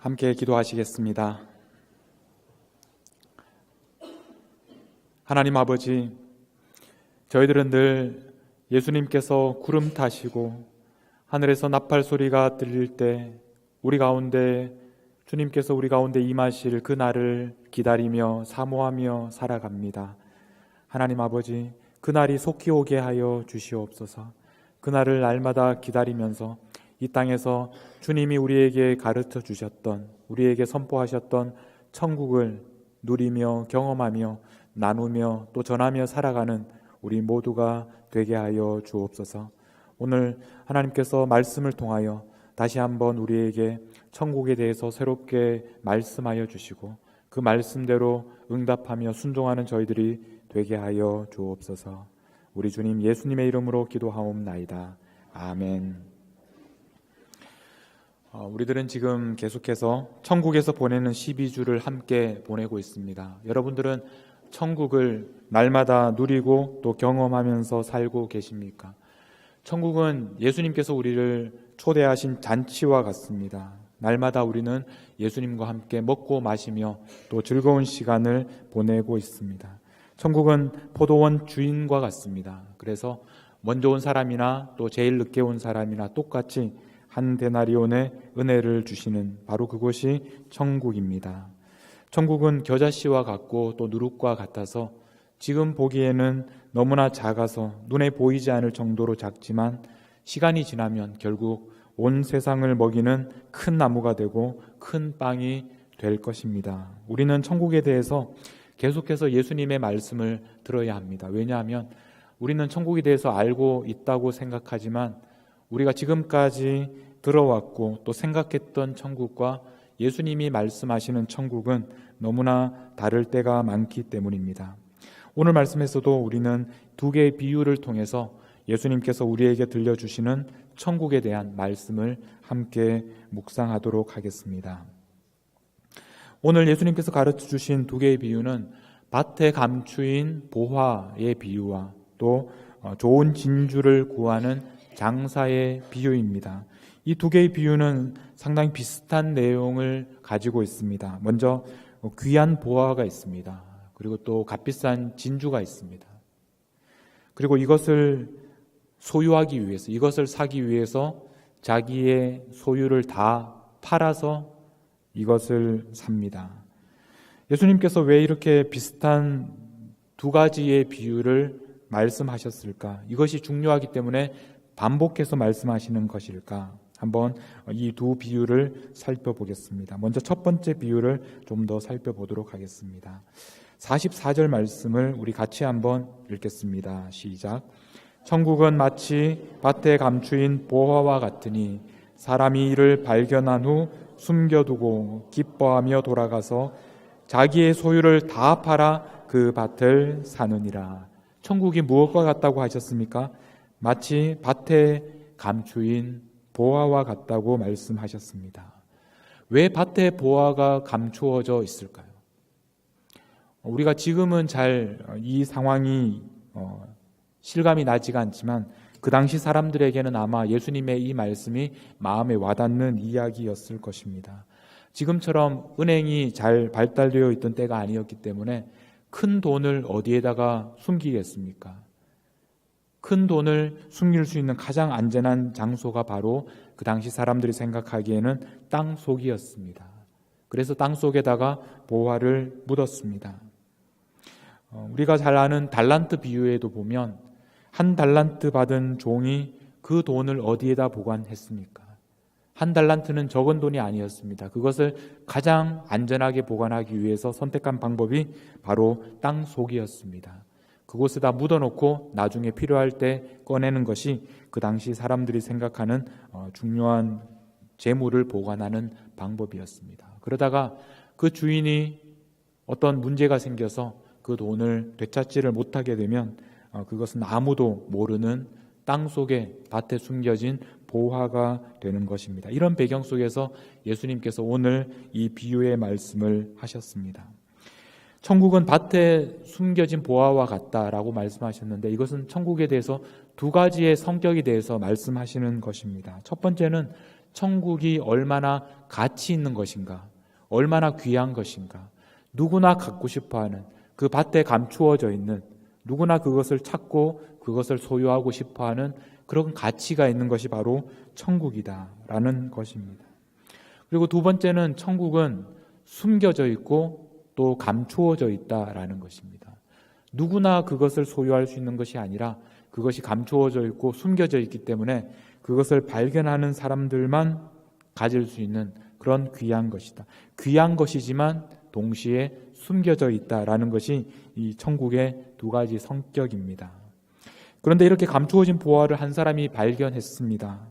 함께 기도하시겠습니다. 하나님 아버지, 저희들은 늘 예수님께서 구름 타시고 하늘에서 나팔 소리가 들릴 때 주님께서 우리 가운데 임하실 그 날을 기다리며 사모하며 살아갑니다. 하나님 아버지, 그 날이 속히 오게 하여 주시옵소서. 그 날을 날마다 기다리면서 이 땅에서 주님이 우리에게 가르쳐 주셨던, 우리에게 선포하셨던 천국을 누리며 경험하며 나누며 또 전하며 살아가는 우리 모두가 되게 하여 주옵소서. 오늘 하나님께서 말씀을 통하여 다시 한번 우리에게 천국에 대해서 새롭게 말씀하여 주시고 그 말씀대로 응답하며 순종하는 저희들이 되게 하여 주옵소서. 우리 주님 예수님의 이름으로 기도하옵나이다. 아멘. 우리들은 지금 계속해서 천국에서 보내는 12주를 함께 보내고 있습니다. 여러분들은 천국을 날마다 누리고 또 경험하면서 살고 계십니까? 천국은 예수님께서 우리를 초대하신 잔치와 같습니다. 날마다 우리는 예수님과 함께 먹고 마시며 또 즐거운 시간을 보내고 있습니다. 천국은 포도원 주인과 같습니다. 그래서 먼저 온 사람이나 또 제일 늦게 온 사람이나 똑같이 한 데나리온의 은혜를 주시는 바로 그곳이 천국입니다. 천국은 겨자씨와 같고 또 누룩과 같아서 지금 보기에는 너무나 작아서 눈에 보이지 않을 정도로 작지만 시간이 지나면 결국 온 세상을 먹이는 큰 나무가 되고 큰 빵이 될 것입니다. 우리는 천국에 대해서 계속해서 예수님의 말씀을 들어야 합니다. 왜냐하면 우리는 천국에 대해서 알고 있다고 생각하지만 우리가 지금까지 들어왔고 또 생각했던 천국과 예수님이 말씀하시는 천국은 너무나 다를 때가 많기 때문입니다. 오늘 말씀에서도 우리는 두 개의 비유를 통해서 예수님께서 우리에게 들려주시는 천국에 대한 말씀을 함께 묵상하도록 하겠습니다. 오늘 예수님께서 가르쳐 주신 두 개의 비유는 밭에 감추인 보화의 비유와 또 좋은 진주를 구하는 장사의 비유입니다. 이 두 개의 비유는 상당히 비슷한 내용을 가지고 있습니다. 먼저 귀한 보화가 있습니다. 그리고 또 값비싼 진주가 있습니다. 그리고 이것을 소유하기 위해서, 이것을 사기 위해서 자기의 소유를 다 팔아서 이것을 삽니다. 예수님께서 왜 이렇게 비슷한 두 가지의 비유를 말씀하셨을까? 이것이 중요하기 때문에 반복해서 말씀하시는 것일까? 한번 이 두 비유를 살펴보겠습니다. 먼저 첫 번째 비유를 좀 더 살펴보도록 하겠습니다. 44절 말씀을 우리 같이 한번 읽겠습니다. 시작. 천국은 마치 밭에 감추인 보화와 같으니 사람이 이를 발견한 후 숨겨두고 기뻐하며 돌아가서 자기의 소유를 다 팔아 그 밭을 사느니라. 천국이 무엇과 같다고 하셨습니까? 마치 밭에 감추인 보화와 같다고 말씀하셨습니다. 왜 밭에 보화가 감추어져 있을까요? 우리가 지금은 잘 이 상황이 실감이 나지가 않지만 그 당시 사람들에게는 아마 예수님의 이 말씀이 마음에 와닿는 이야기였을 것입니다. 지금처럼 은행이 잘 발달되어 있던 때가 아니었기 때문에 큰 돈을 어디에다가 숨기겠습니까? 큰 돈을 숨길 수 있는 가장 안전한 장소가 바로 그 당시 사람들이 생각하기에는 땅 속이었습니다. 그래서 땅 속에다가 보화를 묻었습니다. 우리가 잘 아는 달란트 비유에도 보면 한 달란트 받은 종이 그 돈을 어디에다 보관했습니까? 한 달란트는 적은 돈이 아니었습니다. 그것을 가장 안전하게 보관하기 위해서 선택한 방법이 바로 땅 속이었습니다. 그곳에다 묻어놓고 나중에 필요할 때 꺼내는 것이 그 당시 사람들이 생각하는 중요한 재물을 보관하는 방법이었습니다. 그러다가 그 주인이 어떤 문제가 생겨서 그 돈을 되찾지를 못하게 되면 그것은 아무도 모르는 땅 속에 밭에 숨겨진 보화가 되는 것입니다. 이런 배경 속에서 예수님께서 오늘 이 비유의 말씀을 하셨습니다. 천국은 밭에 숨겨진 보화와 같다라고 말씀하셨는데 이것은 천국에 대해서 두 가지의 성격에 대해서 말씀하시는 것입니다. 첫 번째는 천국이 얼마나 가치 있는 것인가, 얼마나 귀한 것인가, 누구나 갖고 싶어하는, 그 밭에 감추어져 있는, 누구나 그것을 찾고 그것을 소유하고 싶어하는 그런 가치가 있는 것이 바로 천국이다라는 것입니다. 그리고 두 번째는 천국은 숨겨져 있고 또 감추어져 있다라는 것입니다. 누구나 그것을 소유할 수 있는 것이 아니라 그것이 감추어져 있고 숨겨져 있기 때문에 그것을 발견하는 사람들만 가질 수 있는 그런 귀한 것이다. 귀한 것이지만 동시에 숨겨져 있다라는 것이 이 천국의 두 가지 성격입니다. 그런데 이렇게 감추어진 보화를 한 사람이 발견했습니다.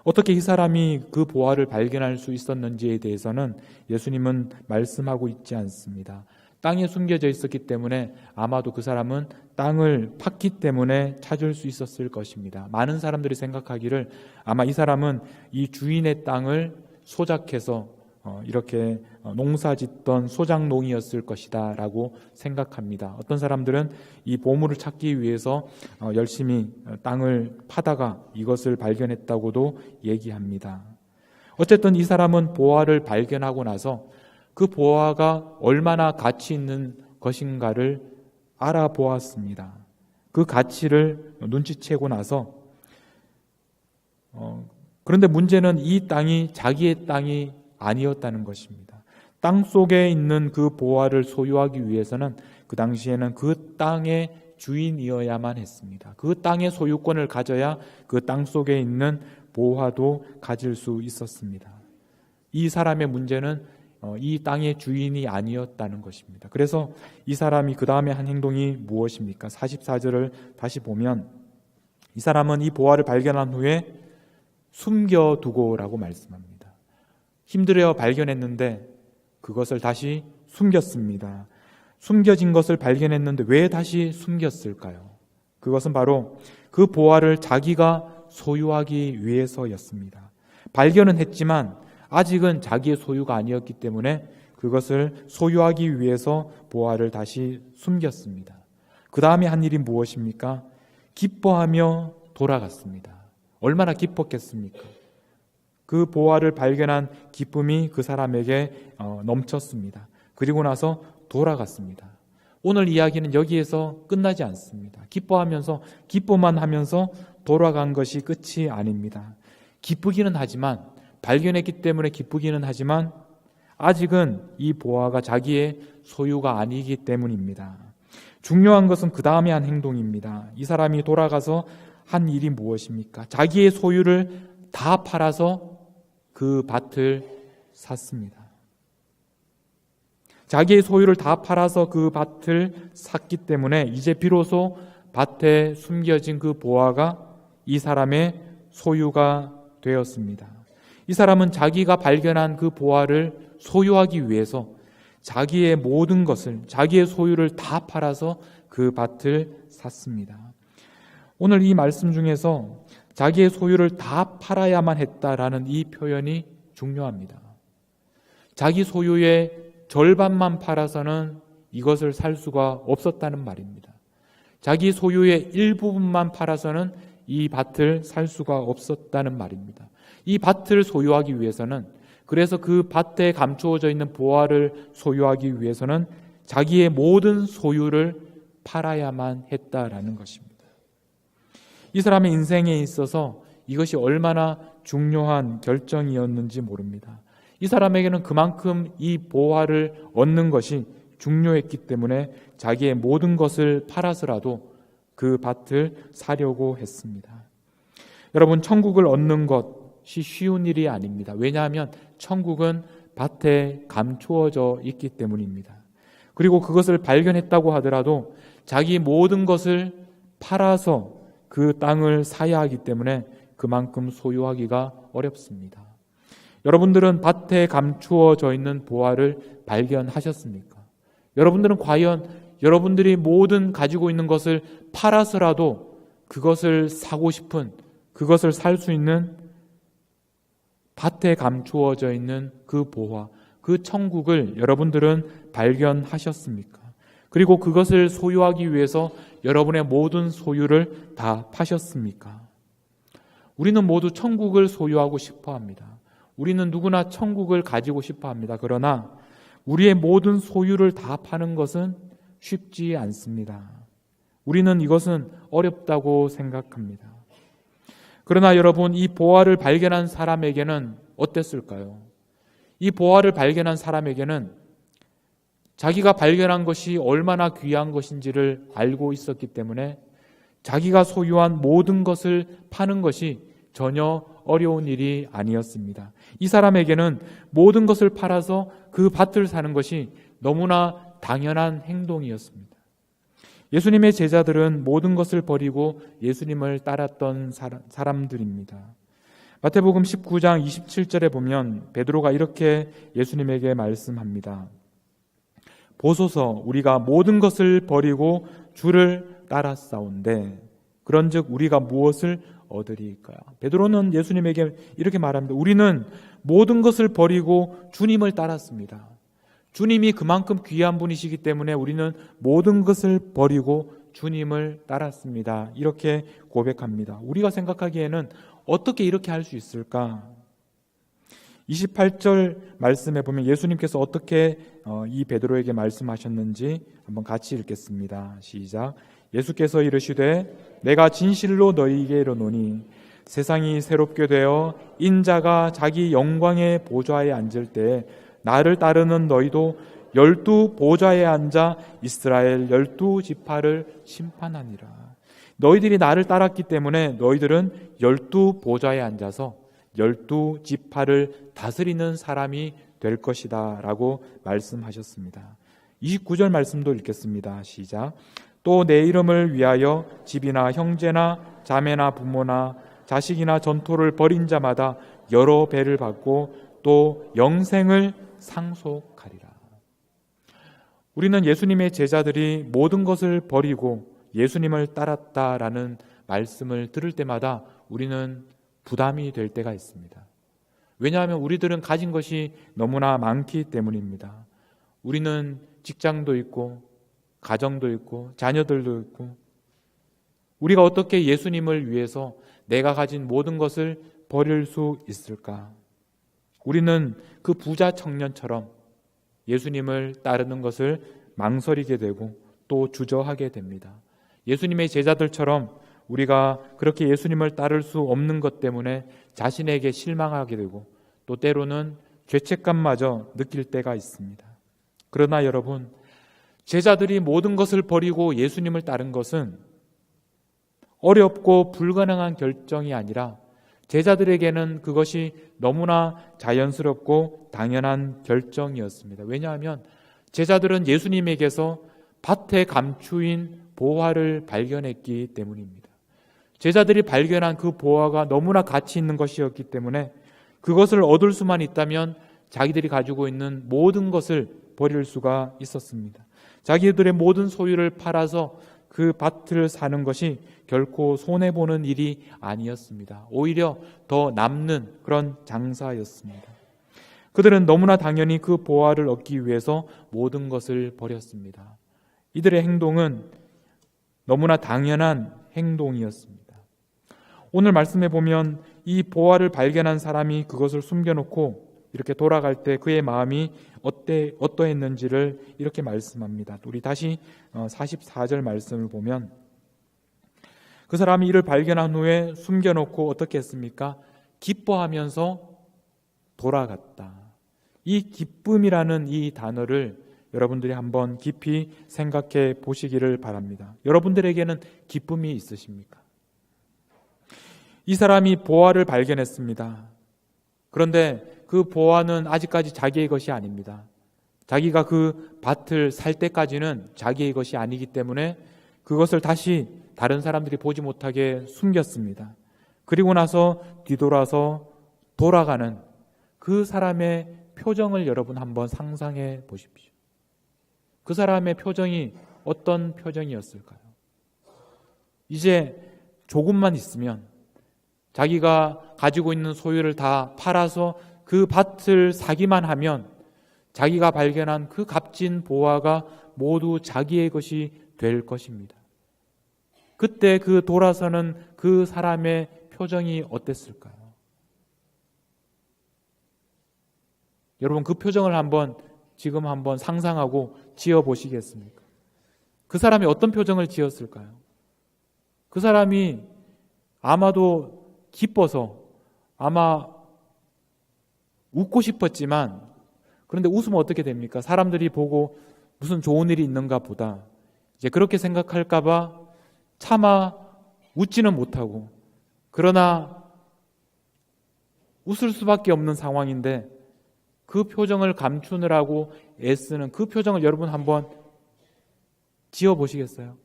어떻게 이 사람이 그 보화를 발견할 수 있었는지에 대해서는 예수님은 말씀하고 있지 않습니다. 땅에 숨겨져 있었기 때문에 아마도 그 사람은 땅을 팠기 때문에 찾을 수 있었을 것입니다. 많은 사람들이 생각하기를 아마 이 사람은 이 주인의 땅을 소작해서 이렇게 농사짓던 소작농이었을 것이다 라고 생각합니다. 어떤 사람들은 이 보물을 찾기 위해서 열심히 땅을 파다가 이것을 발견했다고도 얘기합니다. 어쨌든 이 사람은 보화를 발견하고 나서 그 보화가 얼마나 가치 있는 것인가를 알아보았습니다. 그 가치를 눈치채고 나서 그런데 문제는 이 땅이 자기의 땅이 아니었다는 것입니다. 땅 속에 있는 그 보화를 소유하기 위해서는 그 당시에는 그 땅의 주인이어야만 했습니다. 그 땅의 소유권을 가져야 그 땅 속에 있는 보화도 가질 수 있었습니다. 이 사람의 문제는 이 땅의 주인이 아니었다는 것입니다. 그래서 이 사람이 그 다음에 한 행동이 무엇입니까? 44절을 다시 보면 이 사람은 이 보화를 발견한 후에 숨겨두고라고 말씀합니다. 힘들어 발견했는데 그것을 다시 숨겼습니다. 숨겨진 것을 발견했는데 왜 다시 숨겼을까요? 그것은 바로 그 보화를 자기가 소유하기 위해서였습니다. 발견은 했지만 아직은 자기의 소유가 아니었기 때문에 그것을 소유하기 위해서 보화를 다시 숨겼습니다. 그 다음에 한 일이 무엇입니까? 기뻐하며 돌아갔습니다. 얼마나 기뻤겠습니까? 그 보화를 발견한 기쁨이 그 사람에게 넘쳤습니다. 그리고 나서 돌아갔습니다. 오늘 이야기는 여기에서 끝나지 않습니다. 기뻐하면서 기뻐만 하면서 돌아간 것이 끝이 아닙니다. 기쁘기는 하지만 발견했기 때문에 기쁘기는 하지만 아직은 이 보화가 자기의 소유가 아니기 때문입니다. 중요한 것은 그 다음에 한 행동입니다. 이 사람이 돌아가서 한 일이 무엇입니까? 자기의 소유를 다 팔아서 그 밭을 샀습니다. 자기의 소유를 다 팔아서 그 밭을 샀기 때문에 이제 비로소 밭에 숨겨진 그 보화가 이 사람의 소유가 되었습니다. 이 사람은 자기가 발견한 그 보화를 소유하기 위해서 자기의 모든 것을, 자기의 소유를 다 팔아서 그 밭을 샀습니다. 오늘 이 말씀 중에서 자기의 소유를 다 팔아야만 했다라는 이 표현이 중요합니다. 자기 소유의 절반만 팔아서는 이것을 살 수가 없었다는 말입니다. 자기 소유의 일부분만 팔아서는 이 밭을 살 수가 없었다는 말입니다. 이 밭을 소유하기 위해서는, 그래서 그 밭에 감추어져 있는 보화를 소유하기 위해서는 자기의 모든 소유를 팔아야만 했다라는 것입니다. 이 사람의 인생에 있어서 이것이 얼마나 중요한 결정이었는지 모릅니다. 이 사람에게는 그만큼 이 보화를 얻는 것이 중요했기 때문에 자기의 모든 것을 팔아서라도 그 밭을 사려고 했습니다. 여러분, 천국을 얻는 것이 쉬운 일이 아닙니다. 왜냐하면 천국은 밭에 감추어져 있기 때문입니다. 그리고 그것을 발견했다고 하더라도 자기 모든 것을 팔아서 그 땅을 사야 하기 때문에 그만큼 소유하기가 어렵습니다. 여러분들은 밭에 감추어져 있는 보화를 발견하셨습니까? 여러분들은 과연 여러분들이 모든 가지고 있는 것을 팔아서라도 그것을 사고 싶은, 그것을 살 수 있는 밭에 감추어져 있는 그 보화, 그 천국을 여러분들은 발견하셨습니까? 그리고 그것을 소유하기 위해서 여러분의 모든 소유를 다 파셨습니까? 우리는 모두 천국을 소유하고 싶어 합니다. 우리는 누구나 천국을 가지고 싶어 합니다. 그러나 우리의 모든 소유를 다 파는 것은 쉽지 않습니다. 우리는 이것은 어렵다고 생각합니다. 그러나 여러분, 이 보화를 발견한 사람에게는 어땠을까요? 이 보화를 발견한 사람에게는 자기가 발견한 것이 얼마나 귀한 것인지를 알고 있었기 때문에 자기가 소유한 모든 것을 파는 것이 전혀 어려운 일이 아니었습니다. 이 사람에게는 모든 것을 팔아서 그 밭을 사는 것이 너무나 당연한 행동이었습니다. 예수님의 제자들은 모든 것을 버리고 예수님을 따랐던 사람들입니다. 마태복음 19장 27절에 보면 베드로가 이렇게 예수님에게 말씀합니다. 보소서, 우리가 모든 것을 버리고 주를 따랐사온데 그런즉 우리가 무엇을 얻으리까요? 베드로는 예수님에게 이렇게 말합니다. 우리는 모든 것을 버리고 주님을 따랐습니다. 주님이 그만큼 귀한 분이시기 때문에 우리는 모든 것을 버리고 주님을 따랐습니다. 이렇게 고백합니다. 우리가 생각하기에는 어떻게 이렇게 할 수 있을까? 28절 말씀에 보면 예수님께서 어떻게 이 베드로에게 말씀하셨는지 한번 같이 읽겠습니다. 시작. 예수께서 이르시되 내가 진실로 너희에게 이르노니 세상이 새롭게 되어 인자가 자기 영광의 보좌에 앉을 때 나를 따르는 너희도 12 보좌에 앉아 이스라엘 12 지파를 심판하니라. 너희들이 나를 따랐기 때문에 너희들은 12 보좌에 앉아서 12 지파를 다스리는 사람이 될 것이다 라고 말씀하셨습니다. 29절 말씀도 읽겠습니다. 시작. 또 내 이름을 위하여 집이나 형제나 자매나 부모나 자식이나 전토를 벌인 자마다 여러 배를 받고 또 영생을 상속하리라. 우리는 예수님의 제자들이 모든 것을 버리고 예수님을 따랐다라는 말씀을 들을 때마다 우리는 부담이 될 때가 있습니다. 왜냐하면 우리들은 가진 것이 너무나 많기 때문입니다. 우리는 직장도 있고 가정도 있고 자녀들도 있고 우리가 어떻게 예수님을 위해서 내가 가진 모든 것을 버릴 수 있을까? 우리는 그 부자 청년처럼 예수님을 따르는 것을 망설이게 되고 또 주저하게 됩니다. 예수님의 제자들처럼 우리가 그렇게 예수님을 따를 수 없는 것 때문에 자신에게 실망하게 되고 또 때로는 죄책감마저 느낄 때가 있습니다. 그러나 여러분, 제자들이 모든 것을 버리고 예수님을 따른 것은 어렵고 불가능한 결정이 아니라 제자들에게는 그것이 너무나 자연스럽고 당연한 결정이었습니다. 왜냐하면 제자들은 예수님에게서 밭에 감추인 보화를 발견했기 때문입니다. 제자들이 발견한 그 보화가 너무나 가치 있는 것이었기 때문에 그것을 얻을 수만 있다면 자기들이 가지고 있는 모든 것을 버릴 수가 있었습니다. 자기들의 모든 소유를 팔아서 그 밭을 사는 것이 결코 손해보는 일이 아니었습니다. 오히려 더 남는 그런 장사였습니다. 그들은 너무나 당연히 그 보화를 얻기 위해서 모든 것을 버렸습니다. 이들의 행동은 너무나 당연한 행동이었습니다. 오늘 말씀해 보면 이 보화를 발견한 사람이 그것을 숨겨놓고 이렇게 돌아갈 때 그의 마음이 어떠했는지를 이렇게 말씀합니다. 우리 다시 44절 말씀을 보면 그 사람이 이를 발견한 후에 숨겨놓고 어떻게 했습니까? 기뻐하면서 돌아갔다. 이 기쁨이라는 이 단어를 여러분들이 한번 깊이 생각해 보시기를 바랍니다. 여러분들에게는 기쁨이 있으십니까? 이 사람이 보화를 발견했습니다. 그런데 그 보화는 아직까지 자기의 것이 아닙니다. 자기가 그 밭을 살 때까지는 자기의 것이 아니기 때문에 그것을 다시 다른 사람들이 보지 못하게 숨겼습니다. 그리고 나서 뒤돌아서 돌아가는 그 사람의 표정을 여러분 한번 상상해 보십시오. 그 사람의 표정이 어떤 표정이었을까요? 이제 조금만 있으면 자기가 가지고 있는 소유를 다 팔아서 그 밭을 사기만 하면 자기가 발견한 그 값진 보화가 모두 자기의 것이 될 것입니다. 그때 그 돌아서는 그 사람의 표정이 어땠을까요? 여러분 그 표정을 지금 한번 상상하고 지어 보시겠습니까? 그 사람이 어떤 표정을 지었을까요? 그 사람이 아마도 기뻐서 아마 웃고 싶었지만, 그런데 웃으면 어떻게 됩니까? 사람들이 보고 무슨 좋은 일이 있는가 보다 이제 그렇게 생각할까봐 차마 웃지는 못하고, 그러나 웃을 수밖에 없는 상황인데 그 표정을 감추느라고 애쓰는 그 표정을 여러분 한번 지어 보시겠어요?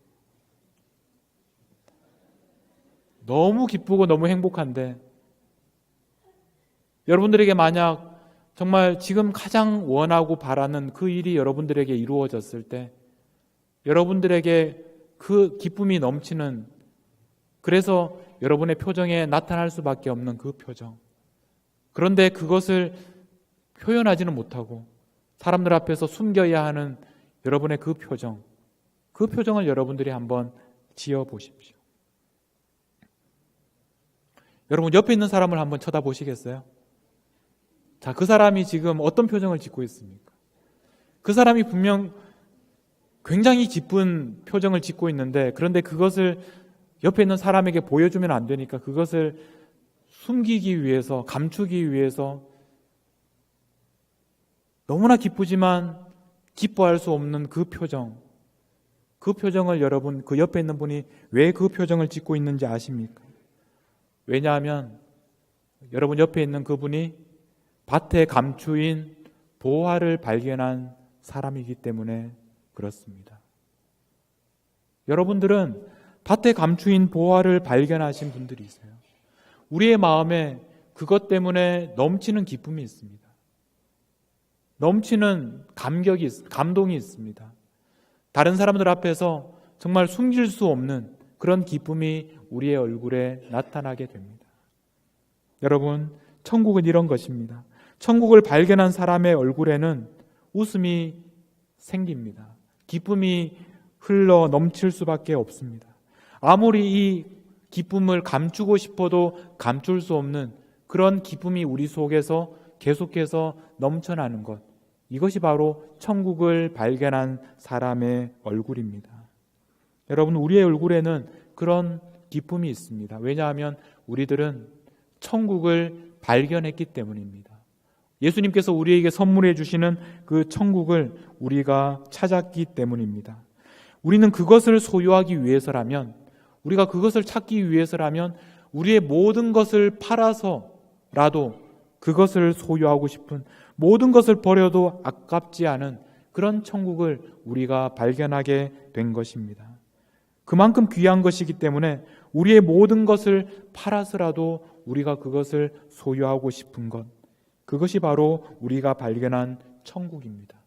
너무 기쁘고 너무 행복한데, 여러분들에게 만약 정말 지금 가장 원하고 바라는 그 일이 여러분들에게 이루어졌을 때, 여러분들에게 그 기쁨이 넘치는, 그래서 여러분의 표정에 나타날 수밖에 없는 그 표정, 그런데 그것을 표현하지는 못하고 사람들 앞에서 숨겨야 하는 여러분의 그 표정, 그 표정을 여러분들이 한번 지어 보십시오. 여러분 옆에 있는 사람을 한번 쳐다보시겠어요? 자, 그 사람이 지금 어떤 표정을 짓고 있습니까? 그 사람이 분명 굉장히 기쁜 표정을 짓고 있는데, 그런데 그것을 옆에 있는 사람에게 보여주면 안 되니까 그것을 숨기기 위해서, 감추기 위해서 너무나 기쁘지만 기뻐할 수 없는 그 표정, 그 표정을 여러분, 그 옆에 있는 분이 왜 그 표정을 짓고 있는지 아십니까? 왜냐하면 여러분 옆에 있는 그분이 밭에 감추인 보화를 발견한 사람이기 때문에 그렇습니다. 여러분들은 밭에 감추인 보화를 발견하신 분들이 있어요. 우리의 마음에 그것 때문에 넘치는 기쁨이 있습니다. 넘치는 감동이 있습니다. 다른 사람들 앞에서 정말 숨길 수 없는 그런 기쁨이 우리의 얼굴에 나타나게 됩니다. 여러분, 천국은 이런 것입니다. 천국을 발견한 사람의 얼굴에는 웃음이 생깁니다. 기쁨이 흘러 넘칠 수밖에 없습니다. 아무리 이 기쁨을 감추고 싶어도 감출 수 없는 그런 기쁨이 우리 속에서 계속해서 넘쳐나는 것, 이것이 바로 천국을 발견한 사람의 얼굴입니다. 여러분, 우리의 얼굴에는 그런 기쁨이 있습니다. 왜냐하면 우리들은 천국을 발견했기 때문입니다. 예수님께서 우리에게 선물해 주시는 그 천국을 우리가 찾았기 때문입니다. 우리는 그것을 소유하기 위해서라면, 우리가 그것을 찾기 위해서라면 우리의 모든 것을 팔아서라도 그것을 소유하고 싶은, 모든 것을 버려도 아깝지 않은 그런 천국을 우리가 발견하게 된 것입니다. 그만큼 귀한 것이기 때문에 우리의 모든 것을 팔아서라도 우리가 그것을 소유하고 싶은 것, 그것이 바로 우리가 발견한 천국입니다.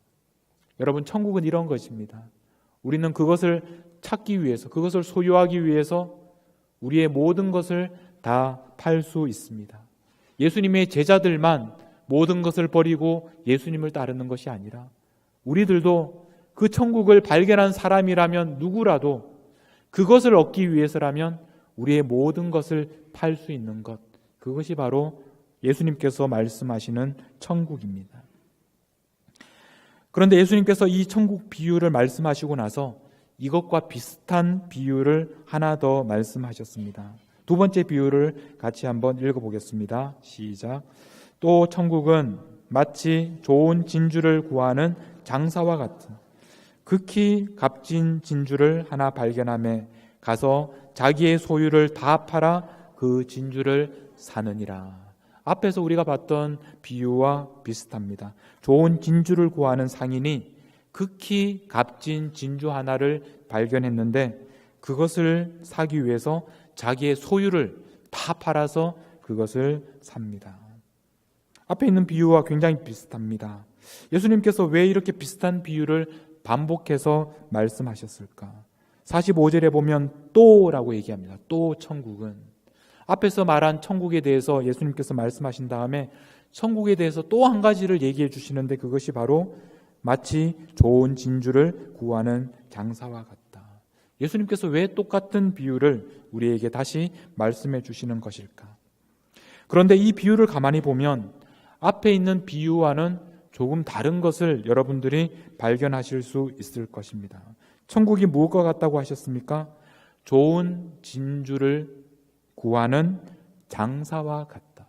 여러분, 천국은 이런 것입니다. 우리는 그것을 찾기 위해서, 그것을 소유하기 위해서 우리의 모든 것을 다 팔 수 있습니다. 예수님의 제자들만 모든 것을 버리고 예수님을 따르는 것이 아니라 우리들도 그 천국을 발견한 사람이라면 누구라도 그것을 얻기 위해서라면 우리의 모든 것을 팔 수 있는 것, 그것이 바로 예수님께서 말씀하시는 천국입니다. 그런데 예수님께서 이 천국 비유를 말씀하시고 나서 이것과 비슷한 비유를 하나 더 말씀하셨습니다. 두 번째 비유를 같이 한번 읽어보겠습니다. 시작. 또 천국은 마치 좋은 진주를 구하는 장사와 같은, 극히 값진 진주를 하나 발견하며 가서 자기의 소유를 다 팔아 그 진주를 사느니라. 앞에서 우리가 봤던 비유와 비슷합니다. 좋은 진주를 구하는 상인이 극히 값진 진주 하나를 발견했는데 그것을 사기 위해서 자기의 소유를 다 팔아서 그것을 삽니다. 앞에 있는 비유와 굉장히 비슷합니다. 예수님께서 왜 이렇게 비슷한 비유를 반복해서 말씀하셨을까? 45절에 보면 또라고 얘기합니다. 또 천국은, 앞에서 말한 천국에 대해서 예수님께서 말씀하신 다음에 천국에 대해서 또 한 가지를 얘기해 주시는데 그것이 바로 마치 좋은 진주를 구하는 장사와 같다. 예수님께서 왜 똑같은 비유를 우리에게 다시 말씀해 주시는 것일까? 그런데 이 비유를 가만히 보면 앞에 있는 비유와는 조금 다른 것을 여러분들이 발견하실 수 있을 것입니다. 천국이 무엇과 같다고 하셨습니까? 좋은 진주를 구하는 장사와 같다.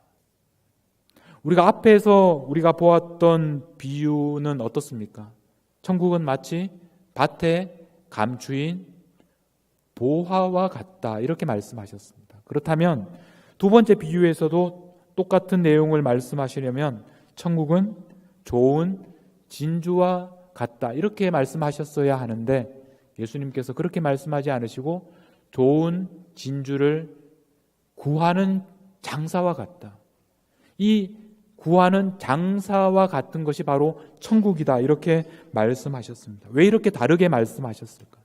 우리가 앞에서 우리가 보았던 비유는 어떻습니까? 천국은 마치 밭에 감추인 보화와 같다, 이렇게 말씀하셨습니다. 그렇다면 두 번째 비유에서도 똑같은 내용을 말씀하시려면 천국은 좋은 진주와 같다, 이렇게 말씀하셨어야 하는데 예수님께서 그렇게 말씀하지 않으시고 좋은 진주를 구하는 장사와 같다. 이 구하는 장사와 같은 것이 바로 천국이다, 이렇게 말씀하셨습니다. 왜 이렇게 다르게 말씀하셨을까?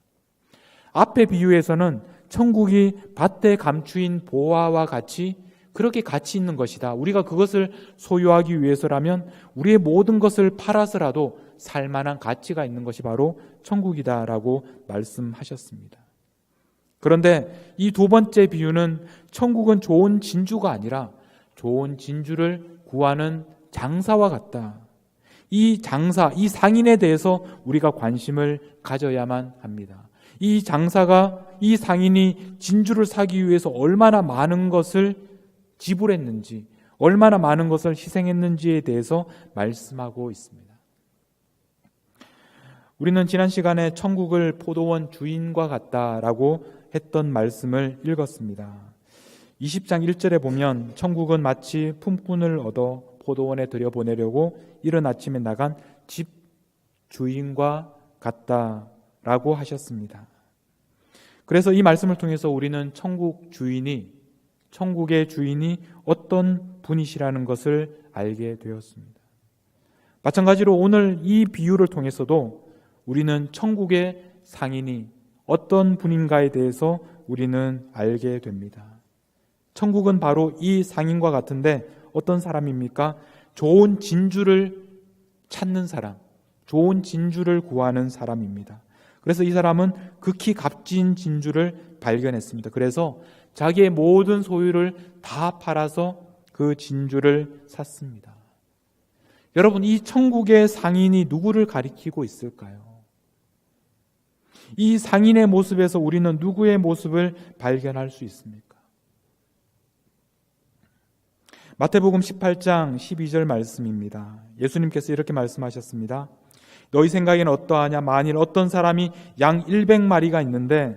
앞의 비유에서는 천국이 밭에 감추인 보화와 같이 그렇게 가치 있는 것이다. 우리가 그것을 소유하기 위해서라면 우리의 모든 것을 팔아서라도 살 만한 가치가 있는 것이 바로 천국이다라고 말씀하셨습니다. 그런데 이 두 번째 비유는 천국은 좋은 진주가 아니라 좋은 진주를 구하는 장사와 같다. 이 장사, 이 상인에 대해서 우리가 관심을 가져야만 합니다. 이 장사가, 이 상인이 진주를 사기 위해서 얼마나 많은 것을 지불했는지, 얼마나 많은 것을 희생했는지에 대해서 말씀하고 있습니다. 우리는 지난 시간에 천국을 포도원 주인과 같다라고 했던 말씀을 읽었습니다. 20장 1절에 보면 천국은 마치 품꾼을 얻어 포도원에 들여보내려고 이른 아침에 나간 집 주인과 같다라고 하셨습니다. 그래서 이 말씀을 통해서 우리는 천국의 주인이 어떤 분이시라는 것을 알게 되었습니다. 마찬가지로 오늘 이 비유를 통해서도 우리는 천국의 상인이 어떤 분인가에 대해서 우리는 알게 됩니다. 천국은 바로 이 상인과 같은데 어떤 사람입니까? 좋은 진주를 찾는 사람, 좋은 진주를 구하는 사람입니다. 그래서 이 사람은 극히 값진 진주를 발견했습니다. 그래서 자기의 모든 소유를 다 팔아서 그 진주를 샀습니다. 여러분, 이 천국의 상인이 누구를 가리키고 있을까요? 이 상인의 모습에서 우리는 누구의 모습을 발견할 수 있습니까? 마태복음 18장 12절 말씀입니다. 예수님께서 이렇게 말씀하셨습니다. 너희 생각에는 어떠하냐? 만일 어떤 사람이 양 100마리가 있는데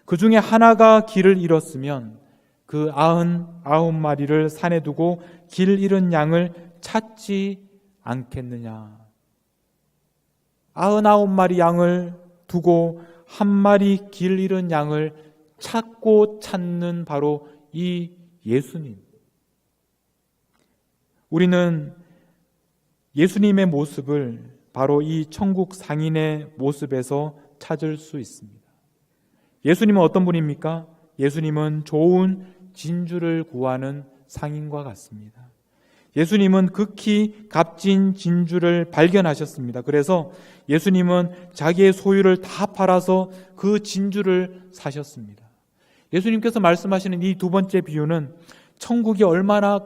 그 중에 하나가 길을 잃었으면 그 99마리를 산에 두고 길 잃은 양을 찾지 않겠느냐? 99마리 양을 두고 한 마리 길 잃은 양을 찾고 찾는 바로 이 예수님. 우리는 예수님의 모습을 바로 이 천국 상인의 모습에서 찾을 수 있습니다. 예수님은 어떤 분입니까? 예수님은 좋은 진주를 구하는 상인과 같습니다. 예수님은 극히 값진 진주를 발견하셨습니다. 그래서 예수님은 자기의 소유를 다 팔아서 그 진주를 사셨습니다. 예수님께서 말씀하시는 이 두 번째 비유는 천국이 얼마나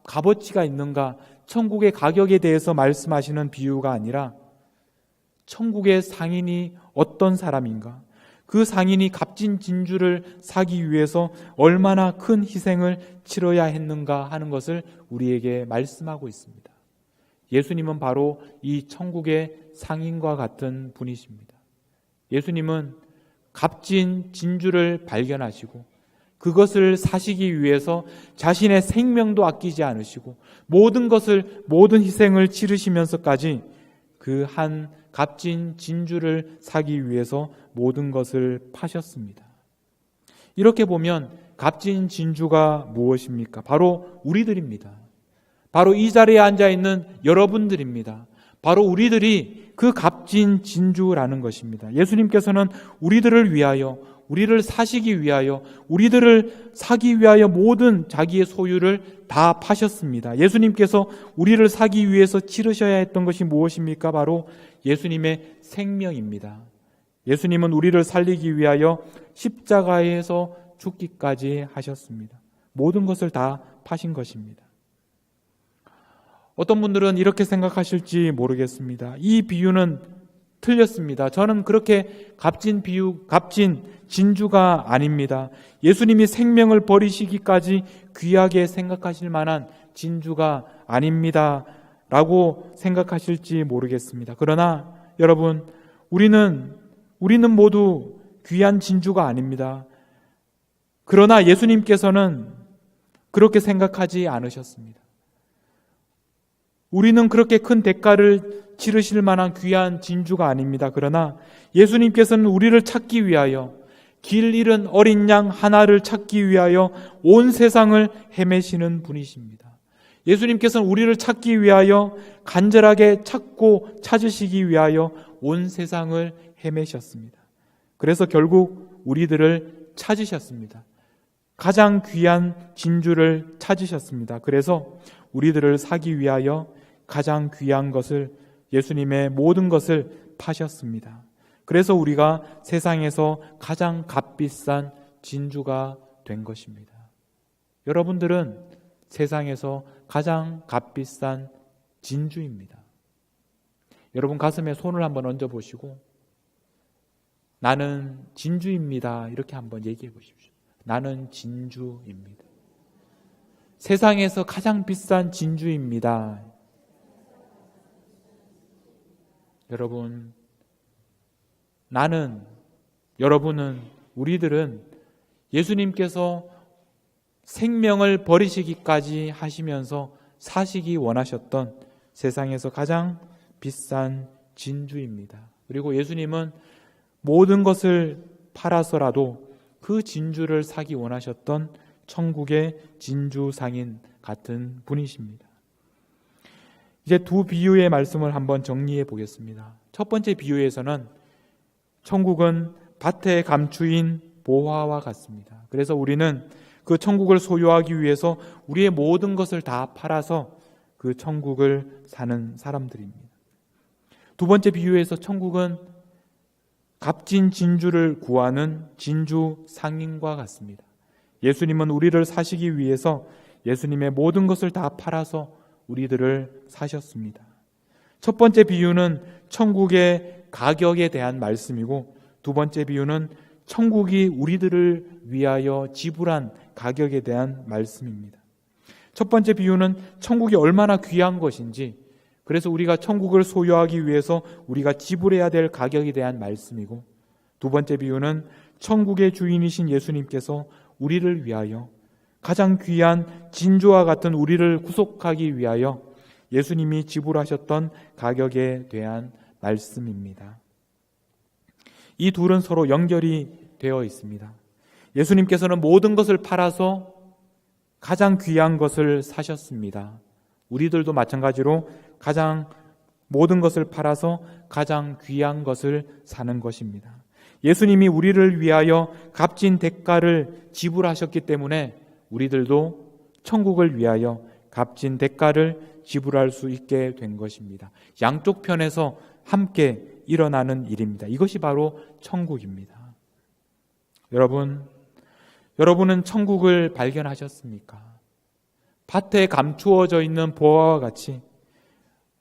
값어치가 있는가, 천국의 가격에 대해서 말씀하시는 비유가 아니라 천국의 상인이 어떤 사람인가, 그 상인이 값진 진주를 사기 위해서 얼마나 큰 희생을 치러야 했는가 하는 것을 우리에게 말씀하고 있습니다. 예수님은 바로 이 천국의 상인과 같은 분이십니다. 예수님은 값진 진주를 발견하시고 그것을 사시기 위해서 자신의 생명도 아끼지 않으시고 모든 희생을 치르시면서까지 그 한 값진 진주를 사기 위해서 모든 것을 파셨습니다. 이렇게 보면 값진 진주가 무엇입니까? 바로 우리들입니다. 바로 이 자리에 앉아 있는 여러분들입니다. 바로 우리들이 그 값진 진주라는 것입니다. 예수님께서는 우리들을 위하여, 우리를 사시기 위하여, 우리들을 사기 위하여 모든 자기의 소유를 다 파셨습니다. 예수님께서 우리를 사기 위해서 치르셔야 했던 것이 무엇입니까? 바로 예수님의 생명입니다. 예수님은 우리를 살리기 위하여 십자가에서 죽기까지 하셨습니다. 모든 것을 다 파신 것입니다. 어떤 분들은 이렇게 생각하실지 모르겠습니다. 이 비유는 틀렸습니다. 저는 그렇게 값진 진주가 아닙니다. 예수님이 생명을 버리시기까지 귀하게 생각하실 만한 진주가 아닙니다. 라고 생각하실지 모르겠습니다. 그러나 여러분, 우리는 모두 귀한 진주가 아닙니다. 그러나 예수님께서는 그렇게 생각하지 않으셨습니다. 우리는 그렇게 큰 대가를 치르실 만한 귀한 진주가 아닙니다. 그러나 예수님께서는 우리를 찾기 위하여, 길 잃은 어린 양 하나를 찾기 위하여 온 세상을 헤매시는 분이십니다. 예수님께서는 우리를 찾기 위하여, 간절하게 찾으시기 위하여 온 세상을 헤매셨습니다. 그래서 결국 우리들을 찾으셨습니다. 가장 귀한 진주를 찾으셨습니다. 그래서 우리들을 사기 위하여 가장 귀한 것을, 예수님의 모든 것을 파셨습니다. 그래서 우리가 세상에서 가장 값비싼 진주가 된 것입니다. 여러분들은 세상에서 가장 값비싼 진주입니다. 여러분 가슴에 손을 한번 얹어 보시고 나는 진주입니다. 이렇게 한번 얘기해 보십시오. 나는 진주입니다. 세상에서 가장 비싼 진주입니다. 여러분, 여러분은, 우리들은 예수님께서 생명을 버리시기까지 하시면서 사시기 원하셨던 세상에서 가장 비싼 진주입니다. 그리고 예수님은 모든 것을 팔아서라도 그 진주를 사기 원하셨던 천국의 진주 상인 같은 분이십니다. 이제 두 비유의 말씀을 한번 정리해 보겠습니다. 첫 번째 비유에서는 천국은 밭의 감추인 보화와 같습니다. 그래서 우리는 그 천국을 소유하기 위해서 우리의 모든 것을 다 팔아서 그 천국을 사는 사람들입니다. 두 번째 비유에서 천국은 값진 진주를 구하는 진주 상인과 같습니다. 예수님은 우리를 사시기 위해서 예수님의 모든 것을 다 팔아서 우리들을 사셨습니다. 첫 번째 비유는 천국의 가격에 대한 말씀이고, 두 번째 비유는 천국이 우리들을 위하여 지불한 가격에 대한 말씀입니다. 첫 번째 비유는 천국이 얼마나 귀한 것인지, 그래서 우리가 천국을 소유하기 위해서 우리가 지불해야 될 가격에 대한 말씀이고, 두 번째 비유는 천국의 주인이신 예수님께서 우리를 위하여 가장 귀한 진주와 같은 우리를 구속하기 위하여 예수님이 지불하셨던 가격에 대한 말씀입니다. 이 둘은 서로 연결이 되어 있습니다. 예수님께서는 모든 것을 팔아서 가장 귀한 것을 사셨습니다. 우리들도 마찬가지로 모든 것을 팔아서 가장 귀한 것을 사는 것입니다. 예수님이 우리를 위하여 값진 대가를 지불하셨기 때문에 우리들도 천국을 위하여 값진 대가를 지불할 수 있게 된 것입니다. 양쪽 편에서 함께 일어나는 일입니다. 이것이 바로 천국입니다. 여러분은 천국을 발견하셨습니까? 밭에 감추어져 있는 보화와 같이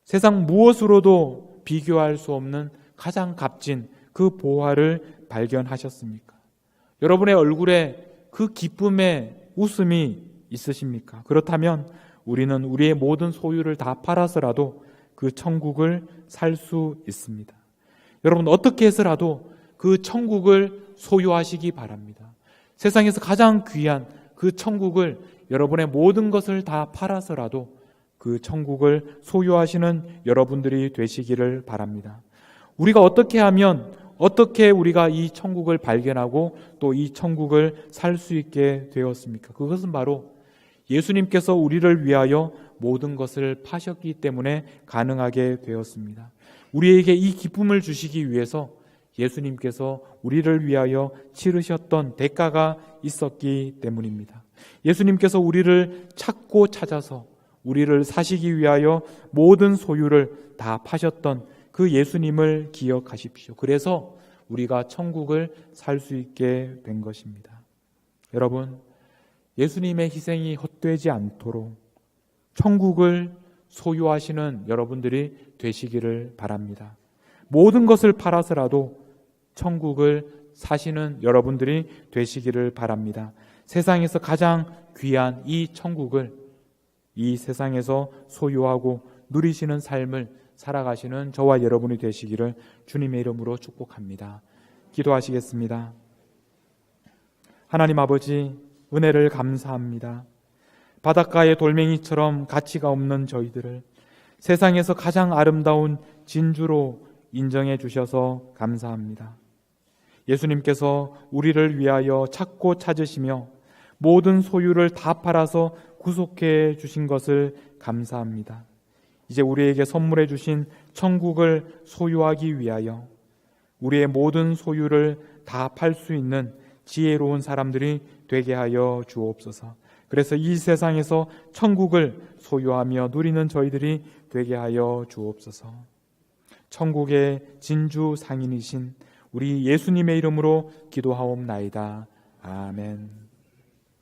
세상 무엇으로도 비교할 수 없는 가장 값진 그 보화를 발견하셨습니까? 여러분의 얼굴에 그 기쁨의 웃음이 있으십니까? 그렇다면 우리는 우리의 모든 소유를 다 팔아서라도 그 천국을 살 수 있습니다. 여러분, 어떻게 해서라도 그 천국을 소유하시기 바랍니다. 세상에서 가장 귀한 그 천국을, 여러분의 모든 것을 다 팔아서라도 그 천국을 소유하시는 여러분들이 되시기를 바랍니다. 우리가 어떻게 우리가 이 천국을 발견하고 또 이 천국을 살 수 있게 되었습니까? 그것은 바로 예수님께서 우리를 위하여 모든 것을 파셨기 때문에 가능하게 되었습니다. 우리에게 이 기쁨을 주시기 위해서 예수님께서 우리를 위하여 치르셨던 대가가 있었기 때문입니다. 예수님께서 우리를 찾고 찾아서 우리를 사시기 위하여 모든 소유를 다 파셨던 그 예수님을 기억하십시오. 그래서 우리가 천국을 살 수 있게 된 것입니다. 여러분, 예수님의 희생이 헛되지 않도록 천국을 소유하시는 여러분들이 되시기를 바랍니다. 모든 것을 팔아서라도 천국을 사시는 여러분들이 되시기를 바랍니다. 세상에서 가장 귀한 이 천국을 이 세상에서 소유하고 누리시는 삶을 살아가시는 저와 여러분이 되시기를 주님의 이름으로 축복합니다. 기도하시겠습니다. 하나님 아버지, 은혜를 감사합니다. 바닷가의 돌멩이처럼 가치가 없는 저희들을 세상에서 가장 아름다운 진주로 인정해 주셔서 감사합니다. 예수님께서 우리를 위하여 찾고 찾으시며 모든 소유를 다 팔아서 구속해 주신 것을 감사합니다. 이제 우리에게 선물해 주신 천국을 소유하기 위하여 우리의 모든 소유를 다 팔 수 있는 지혜로운 사람들이 되게 하여 주옵소서. 그래서 이 세상에서 천국을 소유하며 누리는 저희들이 되게 하여 주옵소서. 천국의 진주 상인이신 우리 예수님의 이름으로 기도하옵나이다. 아멘.